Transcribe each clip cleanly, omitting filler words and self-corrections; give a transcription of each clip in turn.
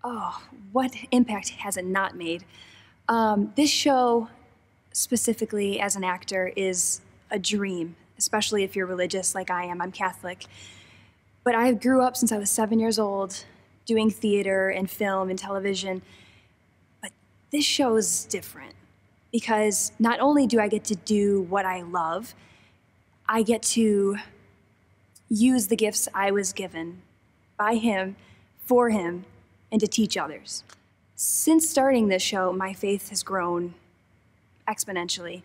Oh, what impact has it not made? This show, specifically as an actor, is a dream, especially if you're religious like I am. I'm Catholic. But I grew up since I was 7 years old doing theater and film and television. But this show is different because not only do I get to do what I love, I get to use the gifts I was given by Him, for Him, and to teach others. Since starting this show, my faith has grown exponentially.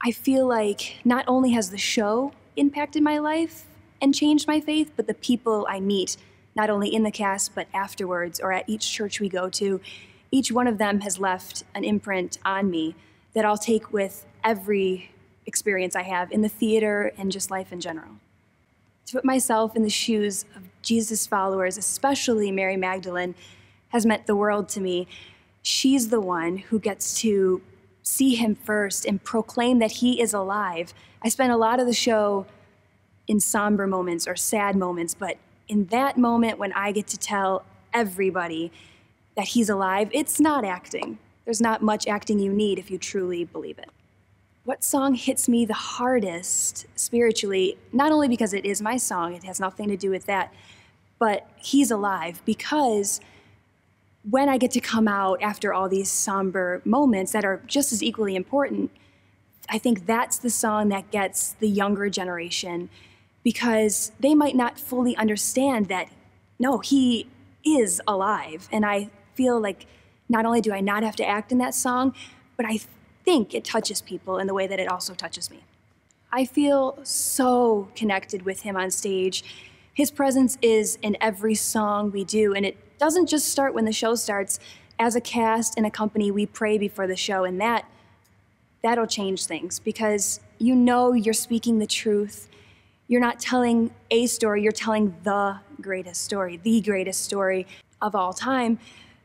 I feel like not only has the show impacted my life and changed my faith, but the people I meet, not only in the cast, but afterwards or at each church we go to, each one of them has left an imprint on me that I'll take with every experience I have in the theater and just life in general. To put myself in the shoes of Jesus' followers, especially Mary Magdalene, has meant the world to me. She's the one who gets to see Him first and proclaim that He is alive. I spent a lot of the show in somber moments or sad moments, but in that moment when I get to tell everybody that He's alive, it's not acting. There's not much acting you need if you truly believe it. What song hits me the hardest spiritually, not only because it is my song, it has nothing to do with that, but He's alive, because when I get to come out after all these somber moments that are just as equally important, I think that's the song that gets the younger generation, because they might not fully understand that, no, He is alive. And I feel like not only do I not have to act in that song, but I think it touches people in the way that it also touches me. I feel so connected with Him on stage. His presence is in every song we do, and it doesn't just start when the show starts. As a cast and a company, we pray before the show, and that'll change things, because you know you're speaking the truth. You're not telling a story, you're telling the greatest story of all time.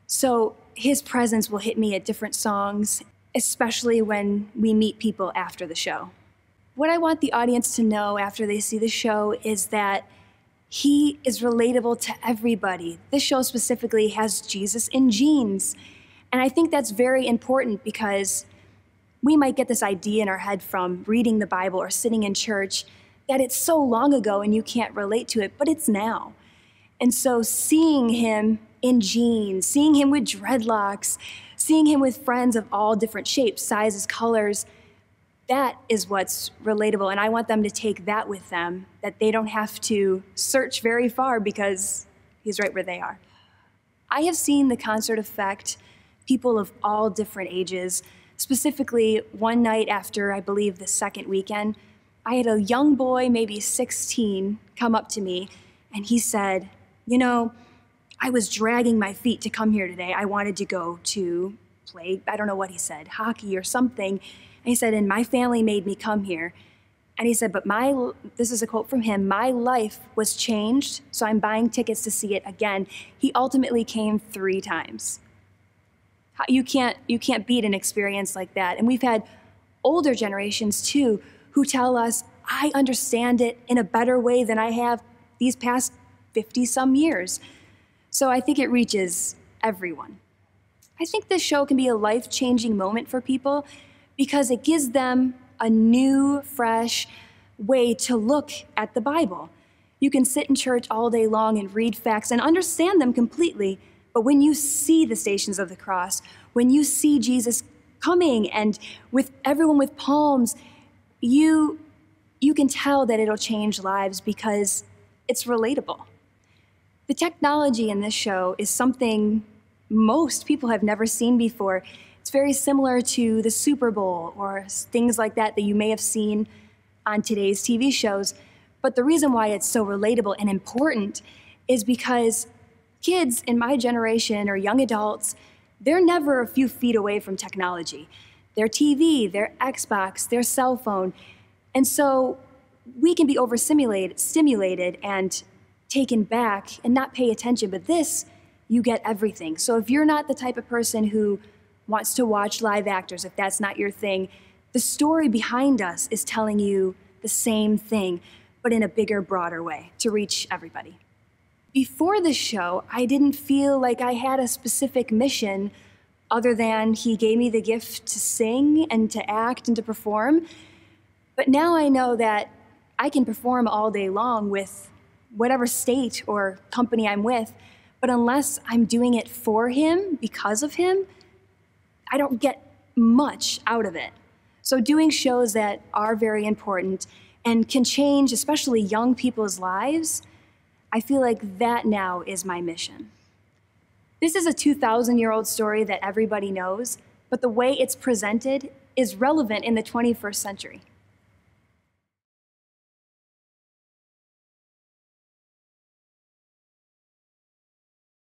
So His presence will hit me at different songs, especially when we meet people after the show. What I want the audience to know after they see the show is that He is relatable to everybody. This show specifically has Jesus in jeans. And I think that's very important, because we might get this idea in our head from reading the Bible or sitting in church that it's so long ago and you can't relate to it, but it's now. And so seeing Him in jeans, seeing Him with dreadlocks, seeing Him with friends of all different shapes, sizes, colors, that is what's relatable. And I want them to take that with them, that they don't have to search very far because He's right where they are. I have seen the concert affect people of all different ages. Specifically, one night after, I believe, the second weekend, I had a young boy, maybe 16, come up to me, and he said, "You know, I was dragging my feet to come here today. I wanted to go to play," I don't know what he said, hockey or something. And he said, "And my family made me come here." And he said, "But this is a quote from him, my life was changed, so I'm buying tickets to see it again." He ultimately came 3 times. You can't beat an experience like that. And we've had older generations too, who tell us, "I understand it in a better way than I have these past 50-some years." So I think it reaches everyone. I think this show can be a life-changing moment for people, because it gives them a new, fresh way to look at the Bible. You can sit in church all day long and read facts and understand them completely, but when you see the Stations of the Cross, when you see Jesus coming and with everyone with palms, you can tell that it'll change lives because it's relatable. The technology in this show is something most people have never seen before. It's very similar to the Super Bowl or things like that that you may have seen on today's TV shows. But the reason why it's so relatable and important is because kids in my generation or young adults, they're never a few feet away from technology. Their TV, their Xbox, their cell phone. And so we can be overstimulated and taken back and not pay attention. But this, you get everything. So if you're not the type of person who wants to watch live actors, if that's not your thing, the story behind us is telling you the same thing, but in a bigger, broader way to reach everybody. Before the show, I didn't feel like I had a specific mission other than he gave me the gift to sing and to act and to perform. But now I know that I can perform all day long with whatever state or company I'm with, but unless I'm doing it for him, because of him, I don't get much out of it. So doing shows that are very important and can change, especially young people's lives, I feel like that now is my mission. This is a 2,000-year-old story that everybody knows, but the way it's presented is relevant in the 21st century.